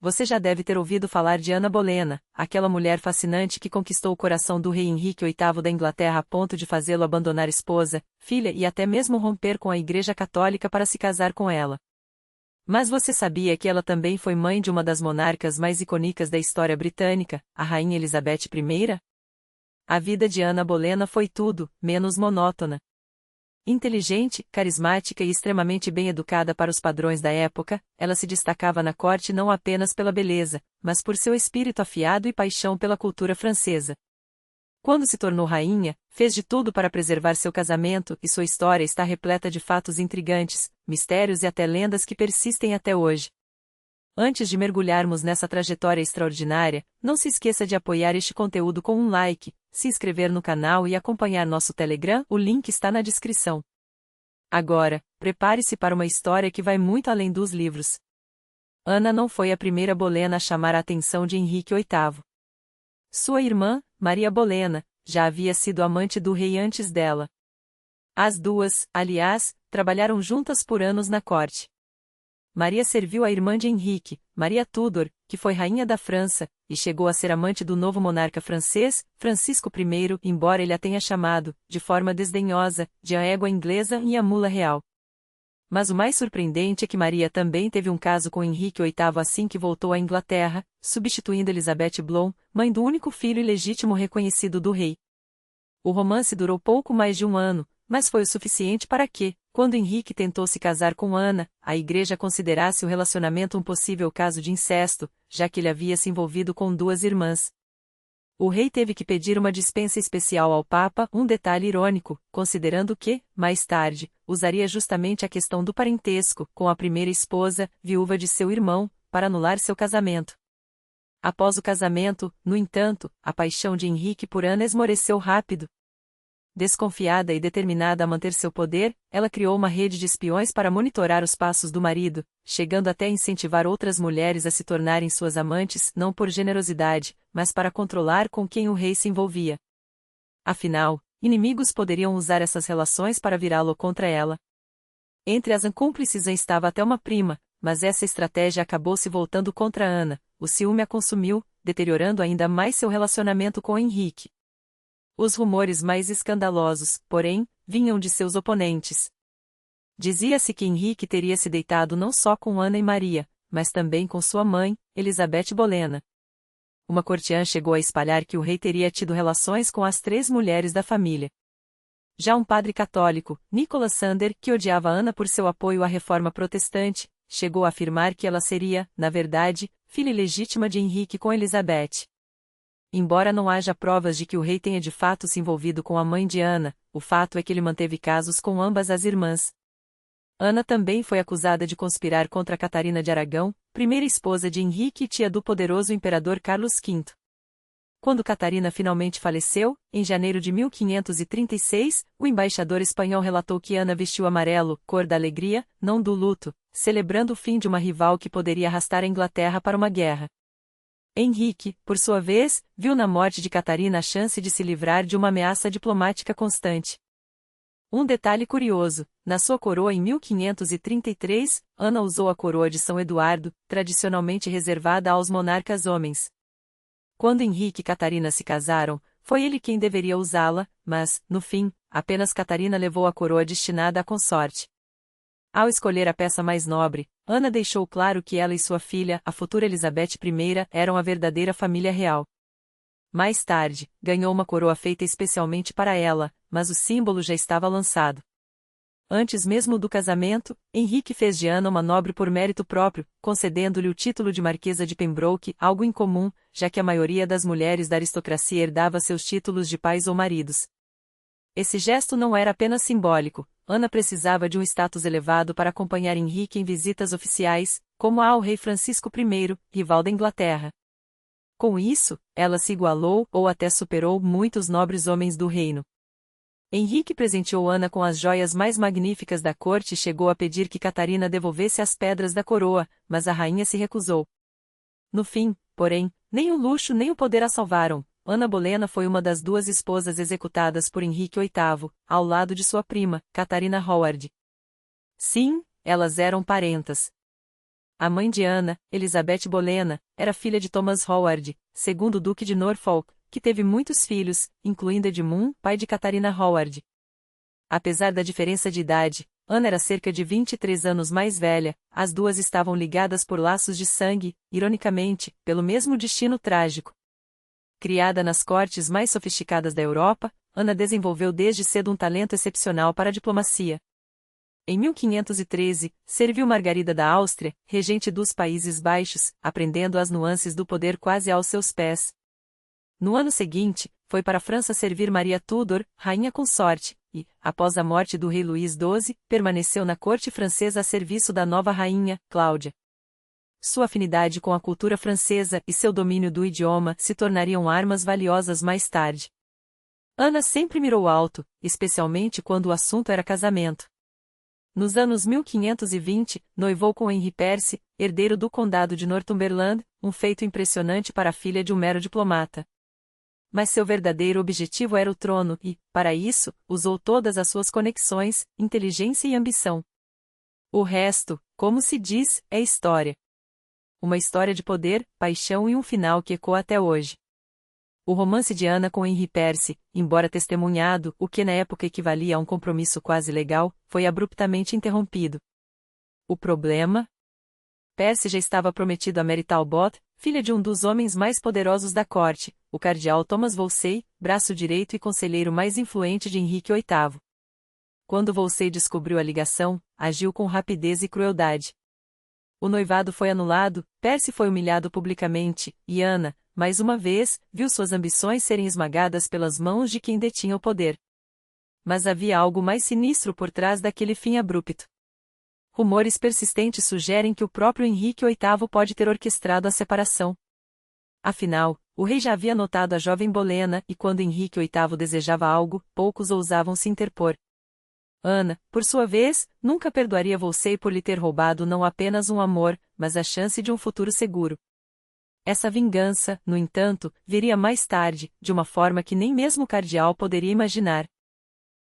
Você já deve ter ouvido falar de Ana Bolena, aquela mulher fascinante que conquistou o coração do rei Henrique VIII da Inglaterra a ponto de fazê-lo abandonar esposa, filha e até mesmo romper com a Igreja Católica para se casar com ela. Mas você sabia que ela também foi mãe de uma das monarcas mais icônicas da história britânica, a Rainha Elizabeth I? A vida de Ana Bolena foi tudo, menos monótona. Inteligente, carismática e extremamente bem educada para os padrões da época, ela se destacava na corte não apenas pela beleza, mas por seu espírito afiado e paixão pela cultura francesa. Quando se tornou rainha, fez de tudo para preservar seu casamento e sua história está repleta de fatos intrigantes, mistérios e até lendas que persistem até hoje. Antes de mergulharmos nessa trajetória extraordinária, não se esqueça de apoiar este conteúdo com um like, se inscrever no canal e acompanhar nosso Telegram, o link está na descrição. Agora, prepare-se para uma história que vai muito além dos livros. Ana não foi a primeira Bolena a chamar a atenção de Henrique VIII. Sua irmã, Maria Bolena, já havia sido amante do rei antes dela. As duas, aliás, trabalharam juntas por anos na corte. Maria serviu a irmã de Henrique, Maria Tudor, que foi rainha da França, e chegou a ser amante do novo monarca francês, Francisco I, embora ele a tenha chamado, de forma desdenhosa, de a égua inglesa e a mula real. Mas o mais surpreendente é que Maria também teve um caso com Henrique VIII assim que voltou à Inglaterra, substituindo Elizabeth Bloom, mãe do único filho ilegítimo reconhecido do rei. O romance durou pouco mais de um ano, mas foi o suficiente para que, quando Henrique tentou se casar com Ana, a Igreja considerasse o relacionamento um possível caso de incesto, já que ele havia se envolvido com duas irmãs. O rei teve que pedir uma dispensa especial ao Papa, um detalhe irônico, considerando que, mais tarde, usaria justamente a questão do parentesco com a primeira esposa, viúva de seu irmão, para anular seu casamento. Após o casamento, no entanto, a paixão de Henrique por Ana esmoreceu rápido. Desconfiada e determinada a manter seu poder, ela criou uma rede de espiões para monitorar os passos do marido, chegando até a incentivar outras mulheres a se tornarem suas amantes não por generosidade, mas para controlar com quem o rei se envolvia. Afinal, inimigos poderiam usar essas relações para virá-lo contra ela. Entre as cúmplices estava até uma prima, mas essa estratégia acabou se voltando contra Ana, o ciúme a consumiu, deteriorando ainda mais seu relacionamento com Henrique. Os rumores mais escandalosos, porém, vinham de seus oponentes. Dizia-se que Henrique teria se deitado não só com Ana e Maria, mas também com sua mãe, Elizabeth Bolena. Uma courtiã chegou a espalhar que o rei teria tido relações com as três mulheres da família. Já um padre católico, Nicholas Sander, que odiava Ana por seu apoio à reforma protestante, chegou a afirmar que ela seria, na verdade, filha ilegítima de Henrique com Elizabeth. Embora não haja provas de que o rei tenha de fato se envolvido com a mãe de Ana, o fato é que ele manteve casos com ambas as irmãs. Ana também foi acusada de conspirar contra Catarina de Aragão, primeira esposa de Henrique e tia do poderoso imperador Carlos V. Quando Catarina finalmente faleceu, em janeiro de 1536, o embaixador espanhol relatou que Ana vestiu amarelo, cor da alegria, não do luto, celebrando o fim de uma rival que poderia arrastar a Inglaterra para uma guerra. Henrique, por sua vez, viu na morte de Catarina a chance de se livrar de uma ameaça diplomática constante. Um detalhe curioso, na sua coroa em 1533, Ana usou a coroa de São Eduardo, tradicionalmente reservada aos monarcas homens. Quando Henrique e Catarina se casaram, foi ele quem deveria usá-la, mas, no fim, apenas Catarina levou a coroa destinada à consorte. Ao escolher a peça mais nobre, Ana deixou claro que ela e sua filha, a futura Elizabeth I, eram a verdadeira família real. Mais tarde, ganhou uma coroa feita especialmente para ela, mas o símbolo já estava lançado. Antes mesmo do casamento, Henrique fez de Ana uma nobre por mérito próprio, concedendo-lhe o título de Marquesa de Pembroke, algo incomum, já que a maioria das mulheres da aristocracia herdava seus títulos de pais ou maridos. Esse gesto não era apenas simbólico. Ana precisava de um status elevado para acompanhar Henrique em visitas oficiais, como ao rei Francisco I, rival da Inglaterra. Com isso, ela se igualou ou até superou muitos nobres homens do reino. Henrique presenteou Ana com as joias mais magníficas da corte e chegou a pedir que Catarina devolvesse as pedras da coroa, mas a rainha se recusou. No fim, porém, nem o luxo nem o poder a salvaram. Ana Bolena foi uma das duas esposas executadas por Henrique VIII, ao lado de sua prima, Catarina Howard. Sim, elas eram parentas. A mãe de Ana, Elizabeth Bolena, era filha de Thomas Howard, segundo Duque de Norfolk, que teve muitos filhos, incluindo Edmund, pai de Catarina Howard. Apesar da diferença de idade, Ana era cerca de 23 anos mais velha, as duas estavam ligadas por laços de sangue, ironicamente, pelo mesmo destino trágico. Criada nas cortes mais sofisticadas da Europa, Ana desenvolveu desde cedo um talento excepcional para a diplomacia. Em 1513, serviu Margarida da Áustria, regente dos Países Baixos, aprendendo as nuances do poder quase aos seus pés. No ano seguinte, foi para a França servir Maria Tudor, rainha consorte, e, após a morte do rei Luís XII, permaneceu na corte francesa a serviço da nova rainha, Cláudia. Sua afinidade com a cultura francesa e seu domínio do idioma se tornariam armas valiosas mais tarde. Ana sempre mirou alto, especialmente quando o assunto era casamento. Nos anos 1520, noivou com Henri Percy, herdeiro do condado de Northumberland, um feito impressionante para a filha de um mero diplomata. Mas seu verdadeiro objetivo era o trono e, para isso, usou todas as suas conexões, inteligência e ambição. O resto, como se diz, é história. Uma história de poder, paixão e um final que ecoa até hoje. O romance de Ana com Henri Percy, embora testemunhado, o que na época equivalia a um compromisso quase legal, foi abruptamente interrompido. O problema? Percy já estava prometido a Mary Talbot, filha de um dos homens mais poderosos da corte, o cardeal Thomas Wolsey, braço direito e conselheiro mais influente de Henrique VIII. Quando Wolsey descobriu a ligação, agiu com rapidez e crueldade. O noivado foi anulado, Percy foi humilhado publicamente, e Ana, mais uma vez, viu suas ambições serem esmagadas pelas mãos de quem detinha o poder. Mas havia algo mais sinistro por trás daquele fim abrupto. Rumores persistentes sugerem que o próprio Henrique VIII pode ter orquestrado a separação. Afinal, o rei já havia notado a jovem Bolena e quando Henrique VIII desejava algo, poucos ousavam se interpor. Ana, por sua vez, nunca perdoaria Wolsey por lhe ter roubado não apenas um amor, mas a chance de um futuro seguro. Essa vingança, no entanto, viria mais tarde, de uma forma que nem mesmo o cardeal poderia imaginar.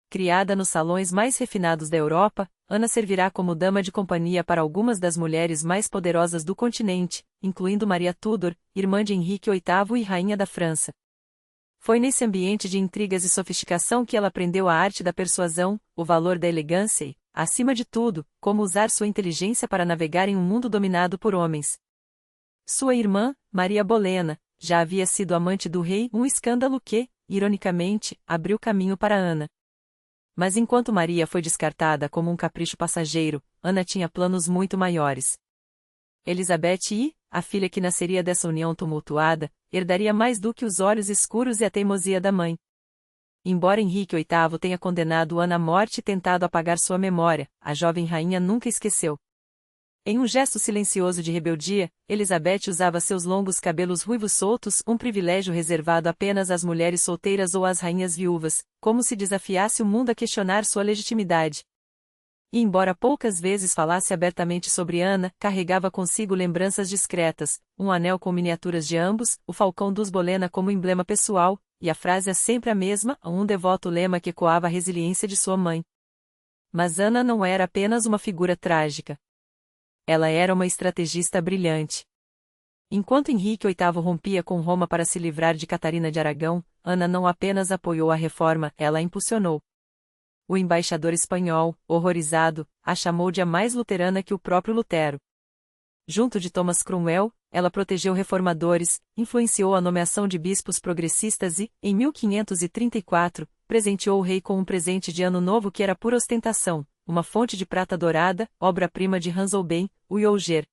Criada nos salões mais refinados da Europa, Ana servirá como dama de companhia para algumas das mulheres mais poderosas do continente, incluindo Maria Tudor, irmã de Henrique VIII e rainha da França. Foi nesse ambiente de intrigas e sofisticação que ela aprendeu a arte da persuasão, o valor da elegância e, acima de tudo, como usar sua inteligência para navegar em um mundo dominado por homens. Sua irmã, Maria Bolena, já havia sido amante do rei, um escândalo que, ironicamente, abriu caminho para Ana. Mas enquanto Maria foi descartada como um capricho passageiro, Ana tinha planos muito maiores. Elizabeth I, a filha que nasceria dessa união tumultuada, herdaria mais do que os olhos escuros e a teimosia da mãe. Embora Henrique VIII tenha condenado Ana à morte e tentado apagar sua memória, a jovem rainha nunca esqueceu. Em um gesto silencioso de rebeldia, Elizabeth usava seus longos cabelos ruivos soltos, um privilégio reservado apenas às mulheres solteiras ou às rainhas viúvas, como se desafiasse o mundo a questionar sua legitimidade. E embora poucas vezes falasse abertamente sobre Ana, carregava consigo lembranças discretas, um anel com miniaturas de ambos, o falcão dos Bolena como emblema pessoal, e a frase é sempre a mesma, um devoto lema que ecoava a resiliência de sua mãe. Mas Ana não era apenas uma figura trágica. Ela era uma estrategista brilhante. Enquanto Henrique VIII rompia com Roma para se livrar de Catarina de Aragão, Ana não apenas apoiou a reforma, ela a impulsionou. O embaixador espanhol, horrorizado, a chamou de a mais luterana que o próprio Lutero. Junto de Thomas Cromwell, ela protegeu reformadores, influenciou a nomeação de bispos progressistas e, em 1534, presenteou o rei com um presente de ano novo que era pura ostentação, uma fonte de prata dourada, obra-prima de Hans Holbein, o Yolger.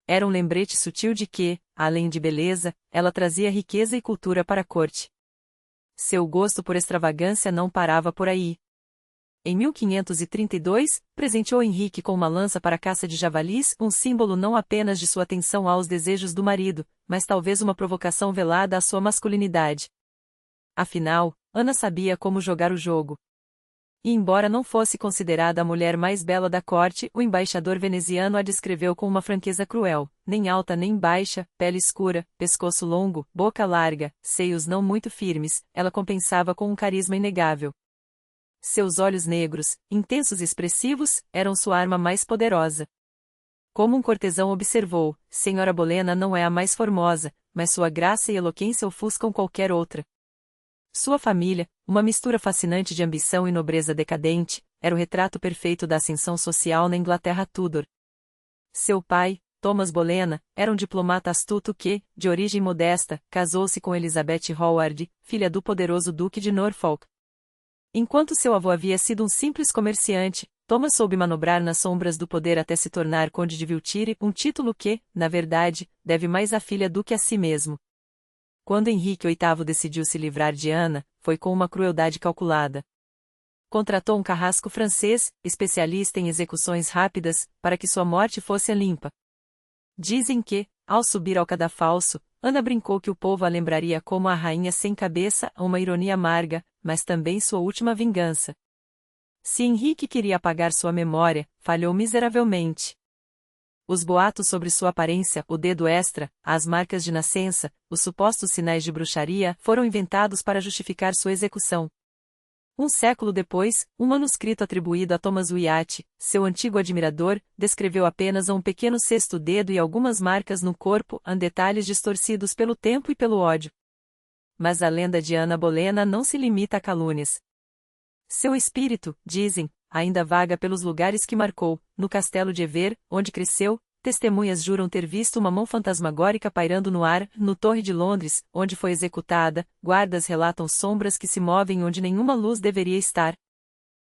Era um lembrete sutil de que, além de beleza, ela trazia riqueza e cultura para a corte. Seu gosto por extravagância não parava por aí. Em 1532, presenteou Henrique com uma lança para caça de javalis, um símbolo não apenas de sua atenção aos desejos do marido, mas talvez uma provocação velada à sua masculinidade. Afinal, Ana sabia como jogar o jogo. E embora não fosse considerada a mulher mais bela da corte, o embaixador veneziano a descreveu com uma franqueza cruel, nem alta nem baixa, pele escura, pescoço longo, boca larga, seios não muito firmes, ela compensava com um carisma inegável. Seus olhos negros, intensos e expressivos, eram sua arma mais poderosa. Como um cortesão observou, Senhora Bolena não é a mais formosa, mas sua graça e eloquência ofuscam qualquer outra. Sua família, uma mistura fascinante de ambição e nobreza decadente, era o retrato perfeito da ascensão social na Inglaterra Tudor. Seu pai, Thomas Bolena, era um diplomata astuto que, de origem modesta, casou-se com Elizabeth Howard, filha do poderoso Duque de Norfolk. Enquanto seu avô havia sido um simples comerciante, Thomas soube manobrar nas sombras do poder até se tornar Conde de Wiltshire, um título que, na verdade, deve mais à filha do que a si mesmo. Quando Henrique VIII decidiu se livrar de Ana, foi com uma crueldade calculada. Contratou um carrasco francês, especialista em execuções rápidas, para que sua morte fosse limpa. Dizem que, ao subir ao cadafalso, Ana brincou que o povo a lembraria como a rainha sem cabeça, uma ironia amarga, mas também sua última vingança. Se Henrique queria apagar sua memória, falhou miseravelmente. Os boatos sobre sua aparência, o dedo extra, as marcas de nascença, os supostos sinais de bruxaria foram inventados para justificar sua execução. Um século depois, um manuscrito atribuído a Thomas Wyatt, seu antigo admirador, descreveu apenas um pequeno sexto dedo e algumas marcas no corpo, detalhes distorcidos pelo tempo e pelo ódio. Mas a lenda de Ana Bolena não se limita a calúnias. Seu espírito, dizem, ainda vaga pelos lugares que marcou, no castelo de Hever, onde cresceu. Testemunhas juram ter visto uma mão fantasmagórica pairando no ar, no Torre de Londres, onde foi executada, guardas relatam sombras que se movem onde nenhuma luz deveria estar.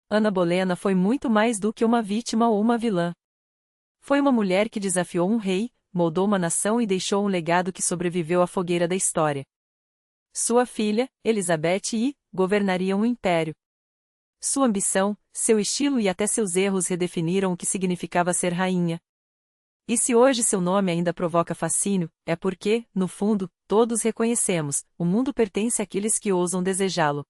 Ana Bolena foi muito mais do que uma vítima ou uma vilã. Foi uma mulher que desafiou um rei, moldou uma nação e deixou um legado que sobreviveu à fogueira da história. Sua filha, Elizabeth I, governaria um império. Sua ambição, seu estilo e até seus erros redefiniram o que significava ser rainha. E se hoje seu nome ainda provoca fascínio, é porque, no fundo, todos reconhecemos, o mundo pertence àqueles que ousam desejá-lo.